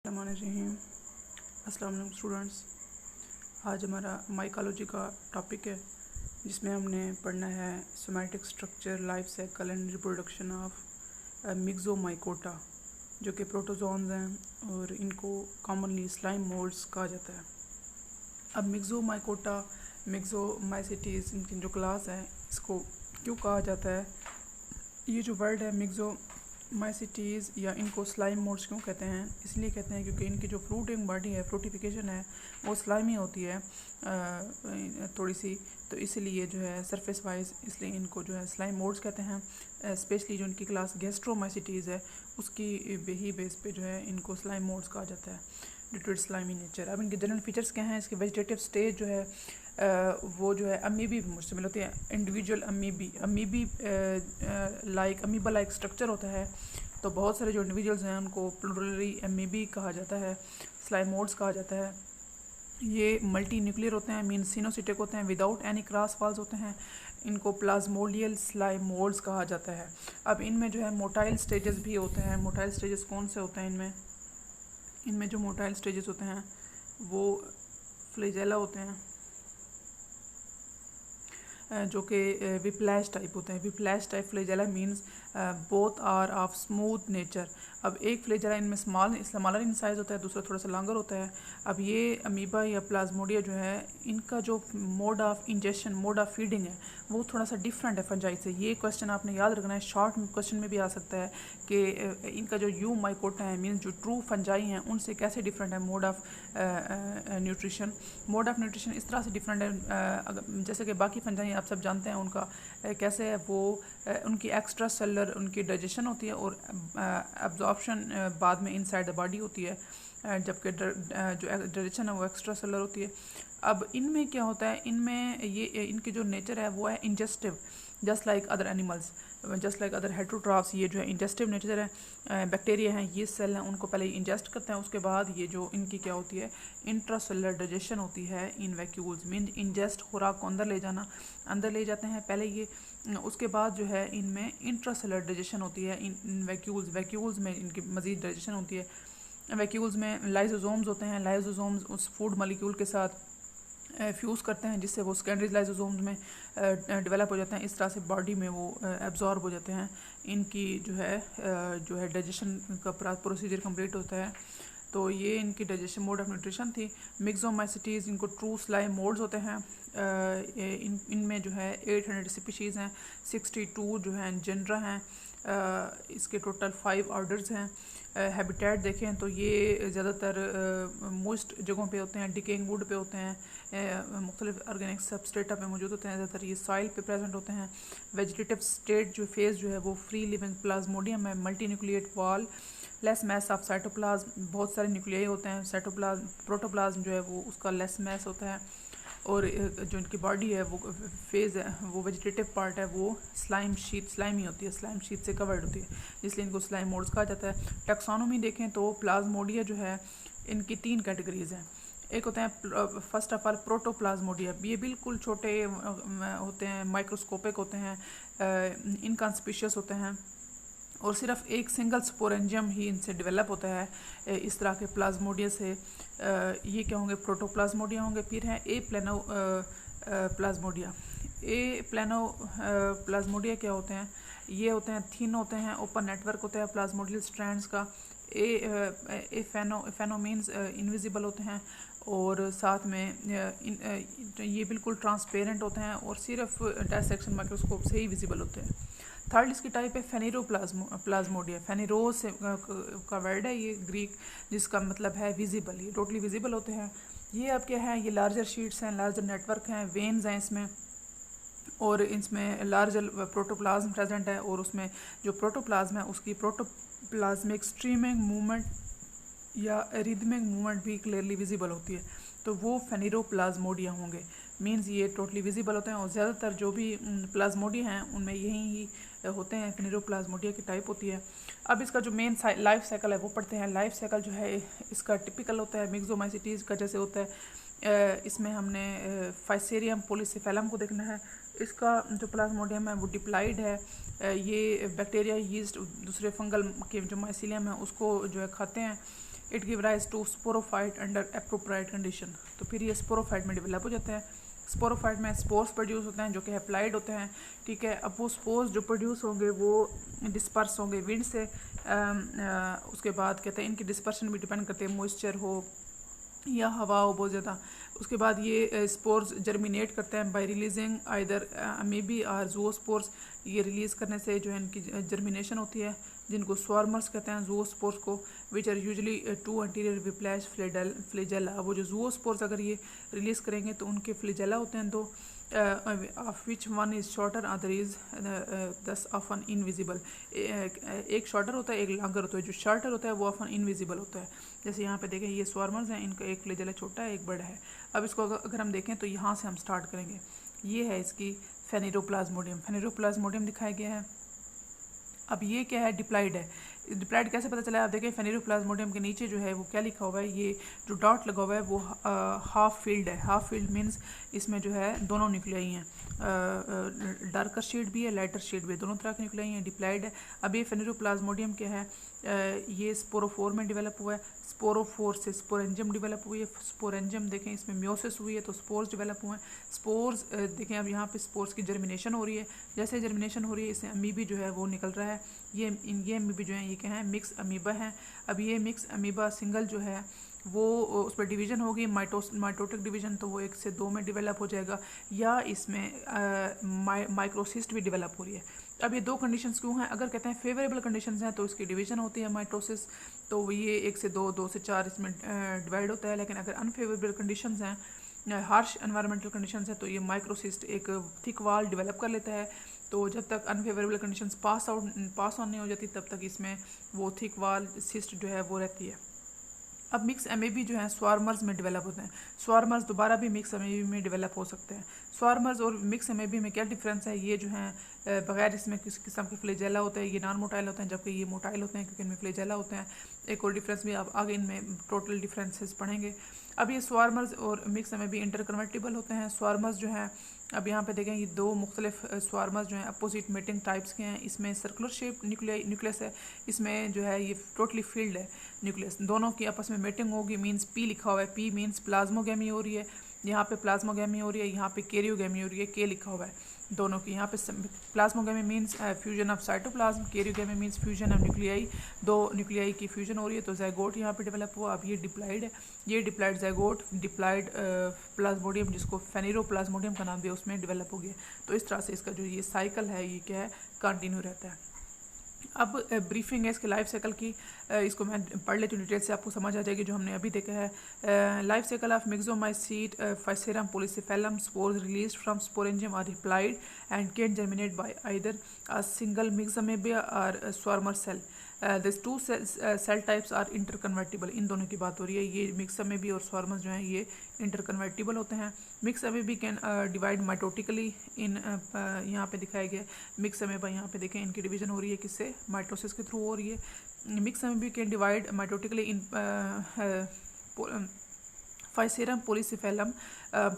रहीम अस्सलाम वालेकुम स्टूडेंट्स। आज हमारा माइकोलॉजी का टॉपिक है जिसमें हमने पढ़ना है somatic structure, life cycle and reproduction of Myxomycota जो कि प्रोटोजोन्स हैं और इनको कॉमनली स्लाइम मोल्ड्स कहा जाता है। अब मिक्सोमाइकोटा, मिक्सोमाइसिटीज़ इनकी जो क्लास है इसको क्यों कहा जाता है, ये जो वर्ड है मिक्सोमाइसिटीज़ या इनको स्लाइम मोड्स क्यों कहते हैं, इसलिए कहते हैं क्योंकि इनकी जो फ्रूटिंग बॉडी है, फ्रूटिफिकेशन है, वो स्लाइमी होती है थोड़ी सी, तो इसलिए जो है सरफेस वाइज इसलिए इनको जो है स्लाइम मोड्स कहते हैं। स्पेशली जो इनकी क्लास गैस्ट्रोमाइसिटीज़ है उसकी ही बेस पे जो है इनको स्लाइम मोड्स कहा जाता है due to its slimy nature. अब इनके जनरल फीचर्स क्या हैं, इसके वेजिटेटिव स्टेज जो है वो जो है अमीबी मुश्तमिल होती है, individual amoebae like amoeba like structure होता है। तो बहुत सारे जो इंडिविजुअल्स हैं उनको प्लूरली अमीबी कहा जाता है, स्लाइमोड्स कहा जाता है। ये मल्टी न्यूक्लियर होते हैं, मीन सिनोसिटिक होते हैं, विदाउट एनी क्रॉस वॉल्स होते हैं। इनको प्लाज्मोडियल स्लाइमोड्स कहा जाता है। अब इनमें जो है मोटाइल स्टेजेस भी होते हैं। मोटाइल स्टेजेस कौन से होते हैं इनमें जो मोटाइल स्टेजेस होते हैं वो फ्लैजेला होते हैं जो कि विप्लैश टाइप होते हैं। Whiplash type flagella means both are of smooth nature. अब एक फ्लैजेला इनमें स्मॉलर इन साइज़ होता है, दूसरा थोड़ा सा लॉन्गर होता है। अब ये अमीबा या प्लाज्मोडिया जो है इनका जो mode of injection, mode of feeding है वो थोड़ा सा डिफरेंट है फंजाई से। ये क्वेश्चन आपने याद रखना है, शॉर्ट क्वेश्चन में भी आ सकता है कि इनका जो यू माइकोटा है मीन्स जो ट्रू फंजाई हैं उनसे कैसे डिफरेंट है mode of nutrition. Mode of nutrition इस तरह से डिफरेंट है जैसे कि बाकी फंजाई आप सब जानते हैं उनका कैसे है, वो उनकी एक्स्ट्रा सेलर उनकी डाइजेशन होती है और एब्जॉर्प्शन बाद में इनसाइड द बॉडी होती है, जबकि जो डाइजेशन है वो एक्स्ट्रा सेलर होती है। अब इनमें क्या होता है, इनमें ये इनकी जो नेचर है वो है ingestive, just like other animals, just like other heterotrophs. ये जो है इंजेस्टिव नेचर है। बैक्टीरिया हैं, ये सेल हैं, उनको पहले इंजेस्ट करते हैं, उसके बाद ये जो इनकी क्या होती है इंट्रासेलुलर डाइजेशन होती है इन वैक्यूल्स। मीन इंजेस्ट खुराक को अंदर ले जाते हैं पहले ये, उसके बाद जो है इनमें इंट्रासेलुलर डाइजेशन होती है इन वैक्यूल्स में इनकी मज़ीद डाइजेशन होती है। वैक्यूल्स में लाइसोसोम्स होते हैं। लाइसोसोम्स उस फूड मॉलिक्यूल के साथ फ्यूज़ करते हैं जिससे वो सेकेंडरी लाइसोसोम्स में डेवलप हो जाते हैं। इस तरह से बॉडी में वो एब्जॉर्ब हो जाते हैं। इनकी जो है डाइजेशन का प्रोसीजर कंप्लीट होता है। तो ये इनकी डाइजेशन मोड ऑफ न्यूट्रिशन थी। मिक्सोमाइसिटीज़ इनको ट्रू स्लाइम मोड्स होते हैं। इनमें जो है 800 स्पीशीज़ हैं, 62 जो हैं जेनरा हैं। इसके टोटल 5 ऑर्डर्स हैं। हैबिटेट देखें तो ये ज़्यादातर मोस्ट जगहों पे होते हैं, डिकेइंग वुड पे होते हैं, मुख्तलिफ ऑर्गेनिक सबस्ट्रेटा पे मौजूद होते हैं। ज़्यादातर ये सॉइल पे प्रेजेंट होते हैं। वेजिटेटिव स्टेट जो फेज़ जो है वो फ्री लिविंग प्लाज्मोडियम है, multi nucleate wall, less mass of cytoplasm, बहुत सारे न्यूक्लियाई होते हैं। साइटोप्लाज्म, प्रोटोप्लाज्म जो है वो उसका लेस मैस होता है। और जो इनकी बॉडी है वो फेज़ है, वो वेजिटेटिव पार्ट है, वो स्लाइमी होती है, स्लाइम शीट से कवर्ड होती है, इसलिए इनको स्लाइम मोड्स कहा जाता है। टैक्सोनॉमी देखें तो प्लाज्मोडिया जो है इनकी 3 कैटेगरीज़ हैं। एक होते हैं फर्स्ट ऑफ ऑल प्रोटोप्लाज्मोडिया, ये बिल्कुल छोटे होते हैं, माइक्रोस्कोपिक होते हैं, इनकॉन्स्पिशियस होते हैं और सिर्फ एक सिंगल स्पोरेंजियम ही इनसे डेवलप होता है। इस तरह के प्लाज्मोडिया से ये क्या होंगे, प्रोटोप्लाज्मोडिया होंगे। फिर है ए प्लेनो प्लाज्मोडिया। ए प्लेनो प्लाज्मोडिया क्या होते हैं, ये होते हैं थिन होते हैं, ओपन नेटवर्क होता है प्लाज्मोडियल स्ट्रैंड्स का। ए फेनो मीन्स इनविजिबल होते हैं और साथ में ये बिल्कुल ट्रांसपेरेंट होते हैं और सिर्फ डायसेक्शन माइक्रोस्कोप से ही विजिबल होते हैं। थर्ड इसकी टाइप है फेनेरोप्लाज्मोडिया। फेनेरो से का वर्ड है ये ग्रीक, जिसका मतलब है विजिबल। ये टोटली विजिबल होते हैं। ये अब क्या है, ये लार्जर शीट्स हैं, लार्जर नेटवर्क हैं, वेन्स हैं इसमें, और इसमें लार्जर प्रोटोप्लाज्म प्रेजेंट है और उसमें जो प्रोटोप्लाज्म है उसकी प्रोटोप्लाज्मिक स्ट्रीमिंग मूवमेंट या रिदमिक मूवमेंट भी क्लियरली विजिबल होती है। तो वो फेनेरोप्लाज्मोडिया होंगे। मींस ये टोटली विजिबल होते हैं और ज़्यादातर जो भी प्लाज्मोडिया हैं उनमें यही ही होते हैं, फेनेरोप्लाज्मोडिया की टाइप होती है। अब इसका जो मेन लाइफ साइकिल है वो पढ़ते हैं। लाइफ साइकिल जो है इसका टिपिकल होता है मिक्सोमाइसिटीज़ का जैसे होता है। इसमें हमने फाइसेरियम पॉलीसेफेलम को देखना है। इसका जो प्लाज्मोडियम है वो डिप्लाइड है। ये बैक्टीरिया, यीस्ट, दूसरे फंगल के जो माइसीलियम है उसको जो है खाते हैं। It give rise to sporophyte under appropriate condition. तो फिर ये स्पोरोफाइट में डेवलप हो जाता है। स्पोरोफाइट में स्पोर्स प्रोड्यूस होते हैं जो कि हैप्लाइड होते हैं, ठीक है। अब वो स्पोर्स जो प्रोड्यूस होंगे वो डिस्पर्स होंगे विंड से। उसके बाद कहते हैं इनकी डिस्पर्शन भी डिपेंड करते हैं मॉइस्चर हो या हवा हो बहुत ज़्यादा। उसके बाद ये स्पोर्स जर्मिनेट करते हैं बाय रिलीजिंग आइदर अमीबी और ज़ूओस्पोर्स। ये रिलीज़ करने से जो है इनकी जर्मिनेशन होती है, जिनको स्वार्मर्स कहते हैं ज़ूओस्पोर्स को, which are usually two anterior whiplash flagella. वो जो ज़ूओस्पोर्स अगर ये रिलीज़ करेंगे तो उनके फ्लेजेला होते हैं दो, of which one is shorter other is दस ऑफन इनविजिबल। एक शॉर्टर होता है एक लॉन्गर होता है। जो शॉर्टर होता है वो ऑफन इनविजिबल होता है। जैसे यहाँ पे देखें ये स्वार्मर्स हैं, इनका एक फ्लेजेला छोटा है एक बड़ा है। अब इसको अगर हम देखें तो यहाँ से हम स्टार्ट करेंगे। ये है इसकी फेनेरोप्लाज्मोडियम। फेनेरोप्लाज्मोडियम दिखाया गया है। अब ये क्या है, डिप्लाइड है। डिप्लाइड कैसे पता चला है, आप देखें फेनेरोप्लाज्मोडियम के नीचे जो है वो क्या लिखा हुआ है, ये जो डॉट लगा हुआ है वो हाफ फील्ड है। हाफ फील्ड मीन्स इसमें जो है दोनों न्यूक्लियाई हैं, डार्कर शेड भी है लाइटर शेड भी है, दोनों तरह के न्यूक्लियाई हैं, डिप्लाइड है। अब ये फेनेरोप्लाज्मोडियम क्या है, ये स्पोरोफोर में डेवलप हुआ है। स्पोरोफोर से स्पोरेंजियम डेवलप हुई है। स्पोरेंजियम देखें इसमें म्योसिस हुई है तो स्पोर्स डेवलप हुए हैं। स्पोर्स देखें अब यहाँ पे स्पोर्स की जर्मिनेशन हो रही है। जैसे जर्मिनेशन हो रही है इससे अमीबी जो है वो निकल रहा है। ये अमीबी जो है ये क्या है, मिक्स अमीबा हैं। अब ये मिक्स अमीबा सिंगल जो है वो उस पर डिवीज़न होगी, माइटोटिक डिवीज़न, तो वो 1 से 2 में डेवलप हो जाएगा, या इसमें माइक्रोसिस्ट भी डेवलप हो रही है। अब ये दो कंडीशंस क्यों हैं, अगर कहते हैं फेवरेबल कंडीशंस हैं तो इसकी डिवीज़न होती है माइटोसिस, तो ये 1 से 2, 2 से 4 इसमें डिवाइड होता है। लेकिन अगर अनफेवरेबल कंडीशंस हैं, हार्श एनवायरमेंटल कंडीशंस है, तो ये माइक्रोसिस्ट एक थिक वाल डेवलप कर लेता है। तो जब तक अनफेवरेबल कंडीशंस पास ऑन नहीं हो जाती तब तक इसमें वो थिक वाल सिस्ट जो है वो रहती है। अब मिक्स एमेबी जो है स्वार्मर्स में डेवलप होते हैं। स्वार्मर्स दोबारा भी मिक्स एमेबी में डेवलप हो सकते हैं। स्वार्मर्स और मिक्स एमेबी में क्या डिफरेंस है, ये जो हैं बगैर इसमें किसी किस्म के फ्लेजेला होते हैं, ये नॉन मोटाइल होते हैं, जबकि ये मोटाइल होते हैं क्योंकि इनमें फ्लेजेला होते हैं। एक और डिफरेंस भी आप आगे इनमें टोटल डिफरेंसेस पढ़ेंगे। अब ये स्वार्मर्स और मिक्स एमेबी इंटरकन्वर्टिबल होते हैं। स्वार्मर्स जो हैं, अब यहाँ पे देखें ये दो मुख्तलिफ स्वार्मर्स जो हैं अपोजिट मेटिंग टाइप्स के हैं। इसमें सर्कुलर शेप न्यूक्लियस है, इसमें जो है ये टोटली फील्ड है न्यूक्लियस। दोनों की आपस में मेटिंग होगी, मींस पी लिखा हुआ है, पी मींस प्लाज्मोगेमी हो रही है, यहाँ पे प्लाज्मोगेमी हो रही है, यहाँ पे कैरियोगेमी हो रही है, के लिखा हुआ है दोनों की। यहाँ पे plasmogamy means fusion of cytoplasm, karyogamy means fusion of nuclei, दो न्यूक्लियाई की फ्यूजन हो रही है, तो ज़ाइगोट यहाँ पे डेवलप हुआ। अब ये डिप्लाइड है, ये डिप्लाइड ज़ाइगोट डिप्लाइड प्लाज्मोडियम, जिसको फेनेरोप्लाज्मोडियम का नाम दिया, उसमें डेवलप हो गया। तो इस तरह से इसका जो ये साइकिल है ये क्या है, कंटिन्यू रहता है। अब ब्रीफिंग है इसके लाइफ साइकिल की, इसको मैं पढ़ लेती हूँ डिटेल से, आपको समझ आ जाएगी जो हमने अभी देखा है। Life cycle of myxomycete Physarum polycephalum, spores released from sporangium are replied and can germinate by either a single myxamoebae और swarmer cell. This two cell types are interconvertible. इन दोनों की बात हो रही है। ये मिक्सोमेबी और स्वार्मर्स जो हैं ये इंटरकन्वर्टिबल होते हैं। मिक्सोमेबी कैन डिवाइड माइटोटिकली इन, यहाँ पे दिखाया गया मिक्सोमेबा, यहाँ पे देखें इनकी डिवीजन हो रही है किससे, माइटोसिस के थ्रू हो रही है। Myxamoebae can divide mitotically in Physarum polycephalum.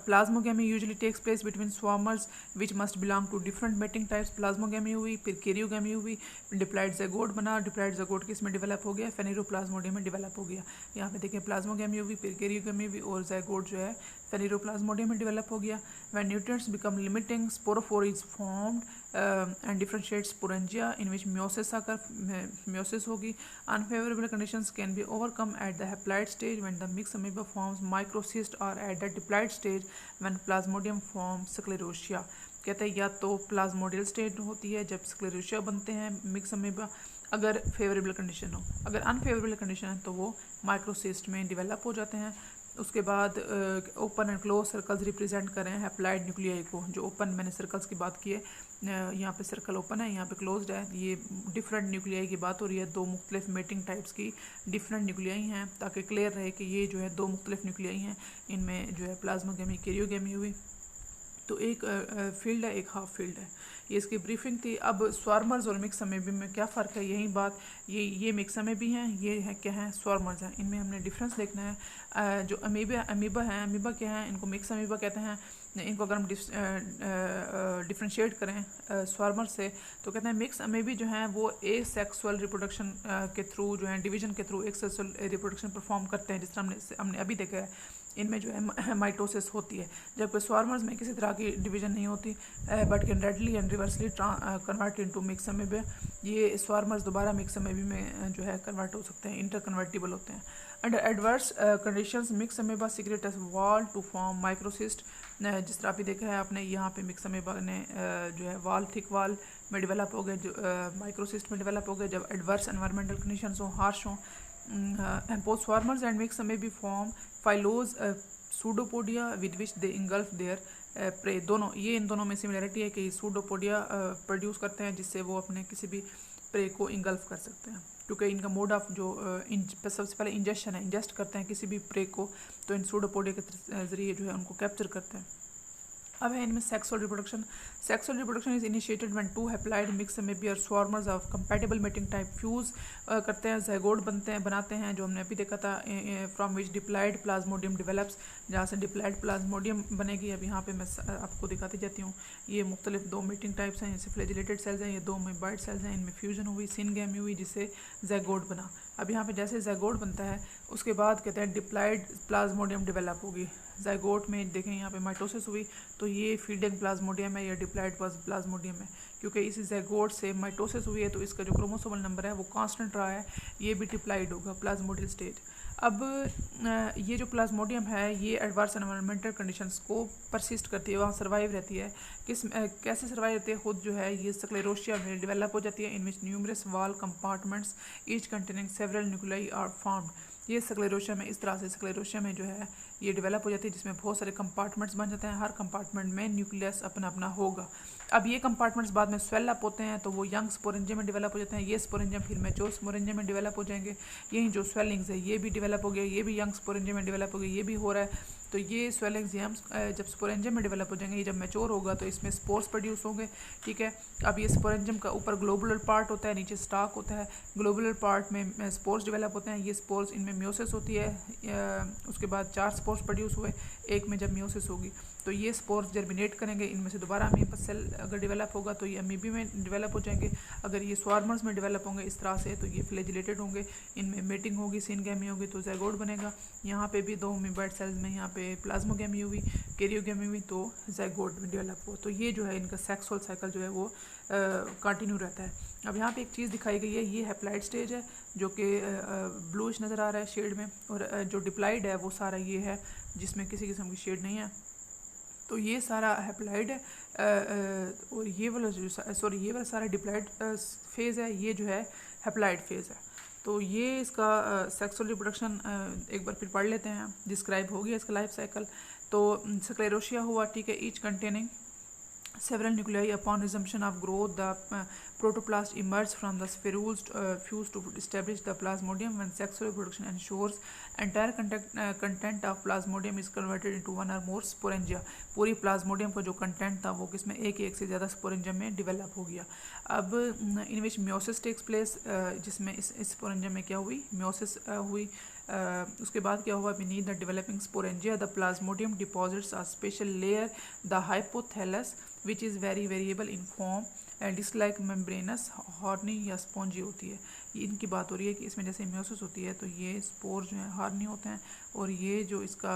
Plasmogamy usually takes place between swarmers which must belong to different mating types. Plasmogamy हुई, फिर कैरियोगamy हुई, डिप्लाइड ज़ाइगोट बना, डिप्लाइड ज़ाइगोट किसमें डेवलप हो गया, फेनेरोप्लाज्मोडियम में डेवलप हो गया। यहाँ पे देखें प्लाज्मोगamy हुई, फिर कैरियोगamy हुई, और ज़ाइगोट जो है फेनेरोप्लाज्मोडियम में डेवलप हो गया। When nutrients become limiting, sporophore is formed and differentiates sporangia in which meiosis occur, meiosis होगी। Unfavorable conditions can be overcome at the haploid stage when the mixed amoeba forms microcyst, or at the diploid stage when plasmodium forms sclerotia। कहते हैं या तो प्लाज्मोडियल stage होती है जब स्क्लेरोशिया बनते हैं मिक्स अमीबा, अगर फेवरेबल कंडीशन हो। अगर अनफेवरेबल कंडीशन है तो वो माइक्रोसिस्ट में डेवलप हो जाते हैं। उसके बाद open and close circles represent कर रहे हैं हैप्लाइड न्यूक्लियाई को। जो ओपन, मैंने सर्कल्स की बात की है, यहाँ पे सर्कल ओपन है, यहाँ पे क्लोज्ड है। ये डिफरेंट न्यूक्लियाई की बात हो रही है, दो मुख्तलिफ मेटिंग टाइप्स की डिफरेंट न्यूक्लियाई हैं, ताकि क्लियर रहे कि ये जो है दो मुख्तलिफ न्यूक्लियाई हैं। इनमें जो है प्लाज्मोगेमी कैरियोगेमी हुई, तो एक फील्ड है एक हाफ फील्ड है। ये इसकी ब्रीफिंग थी। अब स्वार्मर्स और मिक्स अमेबी में क्या फ़र्क है, यही बात, ये मिक्स अमेबी हैं, ये है क्या हैं, स्वार्मर्स हैं। इनमें हमने डिफरेंस देखना है। जो अमीबा हैं, अमीबा क्या हैं, इनको मिक्स अमीबा कहते हैं। इनको अगर हम डिफ्रेंशिएट करें स्वार्मर से तो कहते हैं मिक्स अमेबी जो हैं वो ए सेक्सुअल रिप्रोडक्शन के थ्रू जो है डिवीजन के थ्रू एक सेक्सुअल रिप्रोडक्शन परफॉर्म करते हैं, जिस तरह हमने अभी देखा है इनमें जो है माइटोसिस होती है, जबकि स्वार्मर्स में किसी तरह की डिवीजन नहीं होती but can readily and reversibly convert into myxamoeba. ये स्वार्मर्स दोबारा मिक्स अमेबी में जो है कन्वर्ट हो सकते हैं, इंटर कन्वर्टिबल होते हैं। Under adverse conditions myxamoeba secrete as wall to form microcyst. जिस तरह अभी देखा है आपने, यहाँ पे मिक्स अमेबा ने जो है वाल, थिक वाल में डेवलप हो गए, जो माइक्रोसिस्ट में डेवलप हो गए जब एडवर्स एनवायरमेंटल कंडीशंस हो, हार्श हो। Both swarmers and myxamoebae form filose pseudopodia with which they engulf their prey. दोनों ये इन दोनों में सिमिलरिटी है कि सूडोपोडिया प्रोड्यूस करते हैं जिससे वो अपने किसी भी प्रे को इंगल्फ कर सकते हैं, क्योंकि इनका मोड ऑफ जो सबसे पहले इंजेक्शन है, इंजेस्ट करते हैं किसी भी प्रे को, तो इन सूडोपोडिया के ज़रिए जो है उनको कैप्चर करते हैं। अब है इनमें sexual reproduction. Sexual reproduction is initiated when two haploid myxamoebae और swarmers of compatible mating type fuse करते हैं, ज़ायगोट बनाते हैं, जो हमने अभी देखा था, from which diploid Plasmodium develops, जहाँ से डिप्लॉइड प्लाज्मोडियम बनेगी। अब यहाँ पे मैं आपको दिखाती जाती हूँ। ये मुख्तलिफ दो मीटिंग टाइप्स हैं, जैसे फ्लैजिलेटेड सेल्स हैं, ये दो मेम्बाइड सेल्स हैं, इनमें फ्यूजन हुई, सिनगैमी हुई, जिससे ज़ायगोट बना। अब यहाँ पे जैसे ज़ायगोट बनता है उसके बाद कहते हैं डिप्लॉइड प्लाज्मोडियम डेवलप होगी। ज़ायगोट में देखें यहाँ पे माइटोसिस हुई, तो ये फीडिंग प्लाज्मोडियम है या डिप्लॉइड प्लाज्मोडियम है, क्योंकि इस ज़ायगोट से माइटोसिस हुई है तो इसका जो क्रोमोसोमल नंबर है वो कांस्टेंट रहा है, ये भी डिप्लॉइड होगा प्लाज्मोडियल स्टेज। अब ये जो प्लाज्मोडियम है ये एडवर्स एनवायरमेंटल कंडीशंस को परसिस्ट करती है, वहाँ सर्वाइव रहती है। कैसे सर्वाइव रहती है, खुद जो है ये स्क्लेरोशिया में डेवलप हो जाती है, in which numerous wall compartments each containing several nuclei are formed. ये स्क्लेरोशिया में इस तरह से स्क्लेरोशिया में जो है ये डेवलप हो जाती है, जिसमें बहुत सारे कंपार्टमेंट्स बन जाते हैं, हर कंपार्टमेंट में न्यूक्लियस अपना अपना होगा। अब ये कंपार्टमेंट्स बाद में स्वेल अप होते हैं तो वो यंग स्पोरेंजियम में डेवलप हो जाते हैं, ये स्पोरेंजियम फिर मैच्योर स्पोरेंजियम में डेवलप हो जाएंगे। यही जो स्वेलिंग्स है ये भी डेवलप हो गया, ये भी यंग स्पोरेंजियम में डेवलप हो गया, ये भी हो रहा है। तो ये स्वेलिंग्स जब स्पोरेंजियम में डेवलप हो जाएंगे, ये जब मैच्योर होगा तो इसमें स्पोर्स प्रोड्यूस होंगे, ठीक है। अब ये स्पोरेंजियम का ऊपर ग्लोबुलर पार्ट होता है, नीचे स्टाक होता है। ग्लोबुलर पार्ट में स्पोर्स डेवलप होते हैं, ये स्पोर्स इनमें म्योसिस होती है, उसके बाद 4 स्पोर्स प्रोड्यूस हुए, एक में जब म्योसिस होगी तो ये स्पोर्स जर्मिनेट करेंगे, इनमें से दोबारा अमीबा सेल अगर डेवलप होगा तो ये अमीबी में डेवलप हो जाएंगे। अगर ये स्वार्मर्स में डेवलप होंगे इस तरह से तो ये फ्लैजिलेटेड होंगे, इनमें मेटिंग होगी, सिनगैमी होगी तो ज़ायगोट बनेगा। यहाँ पे भी 2 अमीबॉइड सेल्स में यहाँ पे प्लाज्मोगैमी हुई, कैरियोगैमी हुई तो ज़ायगोट में डेवलप हो। तो ये जो है इनका सेक्सुअल साइकिल जो है वो कंटिन्यू रहता है। अब यहाँ पे एक चीज़ दिखाई गई है, ये हैप्लॉइड स्टेज है जो कि ब्लूइश नज़र आ रहा है शेड में, और जो डिप्लॉइड है वो सारा ये है जिसमें किसी किस्म की शेड नहीं है। तो ये सारा हैप्लॉइड है और ये वाला सारा डिप्लॉइड फेज़ है, ये जो है हैप्लॉइड फेज़ है। तो ये इसका सेक्सुअल रिप्रोडक्शन एक बार फिर पढ़ लेते हैं, डिस्क्राइब हो गया इसका लाइफ साइकिल। तो स्क्लेरोशिया हुआ, ठीक है, each containing several nuclei. Upon resumption of growth, the protoplast emerges from the spherules fused to establish the plasmodium. When sexual reproduction ensures, entire content of plasmodium is converted into one or more sporangia. पूरी Plasmodium का जो content था वो किसमें एक से ज़्यादा sporangium में डेवलप हो गया। अब इन विच म्योसिस टेक्स प्लेस, जिसमें इस स्पोरेंजियम में क्या हुई, म्योसिस हुई। उसके बाद क्या हुआ, beneath the developing sporangia the plasmodium deposits a special layer, the hypothallus, which is very variable in form and is like membranous, horny या spongy होती है। ये इनकी बात हो रही है कि इसमें जैसे म्योसिस होती है तो ये स्पोर जो है हार्नी होते हैं, और ये जो इसका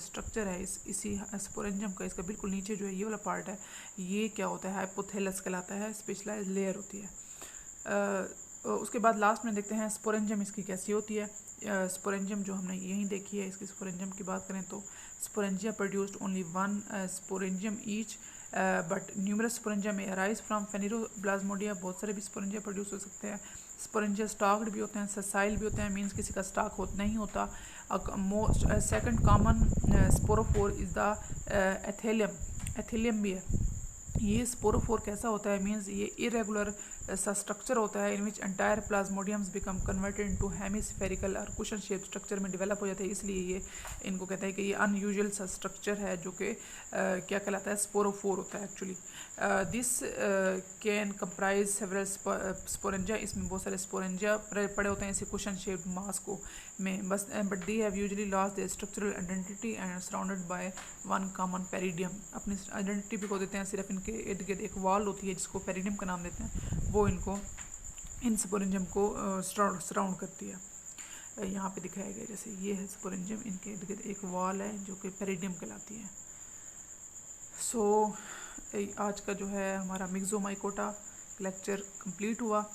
स्ट्रक्चर है इसी स्पोरेंजियम का, इसका बिल्कुल नीचे जो है ये वाला पार्ट है, ये क्या होता है, हाइपोथैलस कहलाता है, स्पेशलाइज लेयर होती है। उसके बाद लास्ट में देखते हैं स्पोरेंजियम इसकी कैसी होती है। स्पोरेंजियम जो हमने यहीं देखी है, इसकी स्पोरेंजियम की बात करें तो sporangia produced only 1 sporangium each, but numerous sporangia में अराइज फ्रॉम फेनिरोप्लाज्मोडिया, बहुत सारे भी स्पोरेंजिया प्रोड्यूस हो सकते हैं। स्पोरेंजिया स्टॉक्ड भी होते हैं, ससाइल भी होते हैं, मीन्स किसी का स्टॉक नहीं होता। सेकंड कॉमन स्पोरोफोर इज़ द एथेलियम भी है। ये स्पोरोफोर कैसा होता है, मीन्स ये इरेगुलर सा स्ट्रक्चर होता है in which entire plasmodiums become converted into hemispherical और कुशन शेप स्ट्रक्चर में डेवलप हो जाते हैं, इसलिए ये इनको कहते हैं कि ये अनयूजुअल सा स्ट्रक्चर है जो कि क्या कहलाता है, स्पोरोफोर होता है actually. This can comprise several sporangia, इसमें बहुत सारे स्पोरेंजा पड़े होते हैं इसी कुशन शेप्ड मास को में बस, but they have usually lost their structural identity and surrounded by one common peridium. अपनी आइडेंटिटी भी को देते हैं, सिर्फ इनके इर्द गिर्द एक वॉल होती है जिसको पेरिडियम का नाम देते हैं, वो इनको इन स्पोरेंजियम को सराउंड करती है। यहाँ पे दिखाया गया जैसे ये है स्पोरेंजियम, इनके इर्द गिर्द एक वॉल है जो कि पेरिडियम कहलाती है। सो आज का जो है हमारा मिक्सोमाइकोटा लेक्चर कंप्लीट हुआ।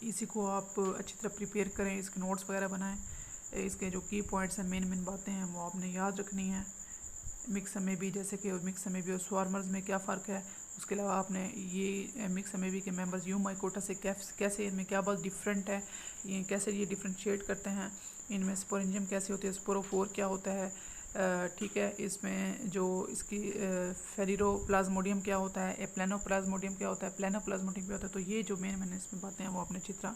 इसी को आप अच्छी तरह प्रिपेयर करें, इसके नोट्स वगैरह बनाएं, इसके जो की पॉइंट्स हैं, मेन बातें हैं वो आपने याद रखनी है। मिक्स में भी जैसे कि मिक्स में भी और स्वार्मर्स में क्या फ़र्क है, उसके अलावा आपने ये मिक्स में भी के मेंबर्स यूमाइकोटा से कैसे इनमें क्या बहुत डिफरेंट है, ये कैसे ये डिफ्रेंशिएट करते हैं, इनमें स्पोरेंजियम कैसे होती है, स्पोरोफोर क्या होता है, ठीक है, इसमें जो इसकी फेरिरोप्लाज्मोडियम क्या होता है, प्लेनोप्लाज्मोडियम क्या होता है, प्लेनोप्लाज्मोडियम क्या होता है। तो ये जो मैंने इसमें बातें हैं वो आपने अच्छी तरह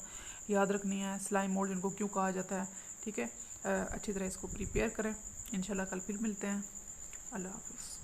याद रखनी है। स्लाइम मोल्ड इनको क्यों कहा जाता है, ठीक है, अच्छी तरह इसको प्रिपेयर करें। इंशाल्लाह कल फिर मिलते हैं। अल्लाह हाफ़िज़।